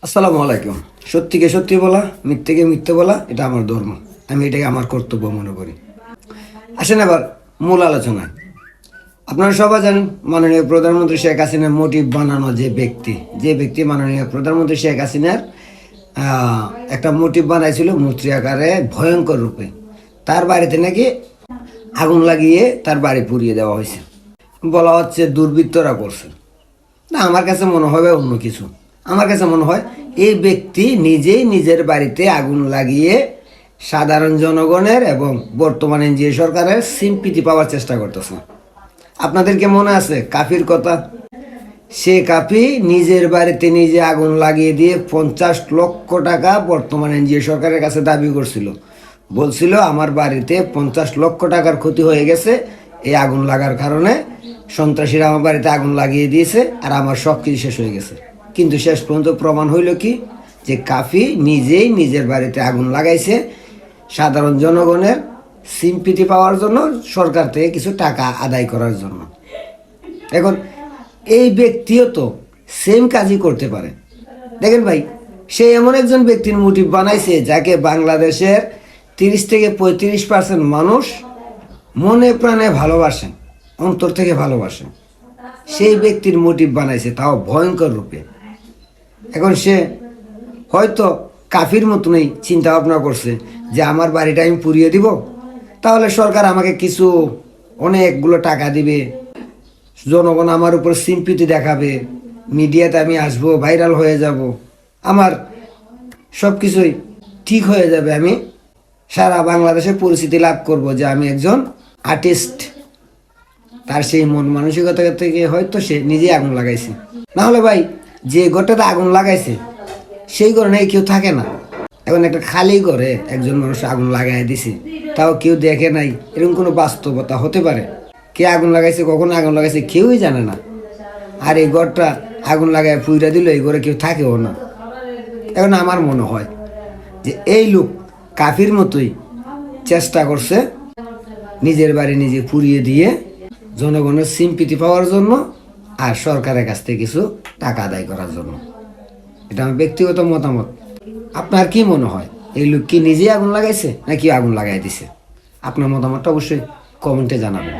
আসসালামু আলাইকুম। সত্যিকে সত্যি বলা, মিথ্যেকে মিথ্যে বলা, এটা আমার ধর্ম। আমি এটাকে আমার কর্তব্য মনে করি। আসেন এবার মূল আলোচনায়। আপনারা সবাই জানেন, মাননীয় প্রধানমন্ত্রী শেখ হাসিনার মোটিভ বানানো যে ব্যক্তি মাননীয় প্রধানমন্ত্রী শেখ হাসিনার একটা মোটিভ বানাইছিল মূর্তি আকারে ভয়ঙ্কর রূপে। তার বাড়িতে নাকি আগুন লাগিয়ে তার বাড়ি পুড়িয়ে দেওয়া হয়েছে। বলা হচ্ছে দুর্বৃত্তরা করছে। না, আমার কাছে মনে হবে অন্য কিছু। আমার কাছে মনে হয় এই ব্যক্তি নিজেই নিজের বাড়িতে আগুন লাগিয়ে সাধারণ জনগণের এবং বর্তমান এনজিও সরকারের সিম্পিতি পাওয়ার চেষ্টা করতেছে। আপনাদেরকে মনে আছে কাফির কথা? সে কাফি নিজের বাড়িতে নিজে আগুন লাগিয়ে দিয়ে 50 লক্ষ টাকা বর্তমান এনজিও সরকারের কাছে দাবি করছিল। বলছিল আমার বাড়িতে 50 লক্ষ টাকার ক্ষতি হয়ে গেছে এই আগুন লাগার কারণে। সন্ত্রাসীরা আমার বাড়িতে আগুন লাগিয়ে দিয়েছে আর আমার সব কিছু শেষ হয়ে গেছে। কিন্তু শেষ পর্যন্ত প্রমাণ হইল কি, যে কাফি নিজেই নিজের বাড়িতে আগুন লাগাইছে সাধারণ জনগণের সিম্পিতি পাওয়ার জন্য, সরকার থেকে কিছু টাকা আদায় করার জন্য। এখন এই ব্যক্তিও তো সেম কাজই করতে পারে। দেখেন ভাই, সে এমন একজন ব্যক্তির মোটিভ বানাইছে যাকে বাংলাদেশের 30 থেকে 35% মানুষ মনে প্রাণে ভালোবাসেন, অন্তর থেকে ভালোবাসেন। সেই ব্যক্তির মোটিভ বানাইছে, তাও ভয়ঙ্কর রূপে। এখন সে হয়তো কাফির মতনই চিন্তা ভাবনা করছে যে আমার বাড়িটা আমি পুড়িয়ে দিব, তাহলে সরকার আমাকে কিছু অনেকগুলো টাকা দিবে, জনগণ আমার উপর সিম্পিতি দেখাবে, মিডিয়াতে আমি আসবো, ভাইরাল হয়ে যাব, আমার সব কিছুই ঠিক হয়ে যাবে, আমি সারা বাংলাদেশে পরিচিতি লাভ করব যে আমি একজন আর্টিস্ট। তার সেই মন মানসিকতা থেকে হয়তো সে নিজেই আগুন লাগাইছে। না হলে ভাই, যে ঘরটাতে আগুন লাগাইছে সেই ঘরে নাকি কেউ থাকে না। এখন একটা খালি ঘরে একজন মানুষ আগুন লাগাই দিছে, তাও কেউ দেখে নাই, এরকম কোনো বাস্তবতা হতে পারে? কে আগুন লাগাইছে, কখন আগুন লাগাইছে কেউই জানে না। আর এই ঘরটা আগুন লাগায় পুইরা দিল, এই ঘরে কেউ থাকেও না। এখন আমার মনে হয় যে এই লোক কাফির মতোই চেষ্টা করছে নিজের বাড়ি নিজে পুড়িয়ে দিয়ে জনগণের সিম্পিতি পাওয়ার জন্য আর সরকারের কাছ থেকে কিছু টাকা আদায় করার জন্য। এটা আমার ব্যক্তিগত মতামত। আপনার কি মনে হয়, এই লোক কি নিজেই আগুন লাগাইছে নাকি আগুন লাগাই দিছে? আপনার মতামতটা অবশ্যই কমেন্টে জানাবেন।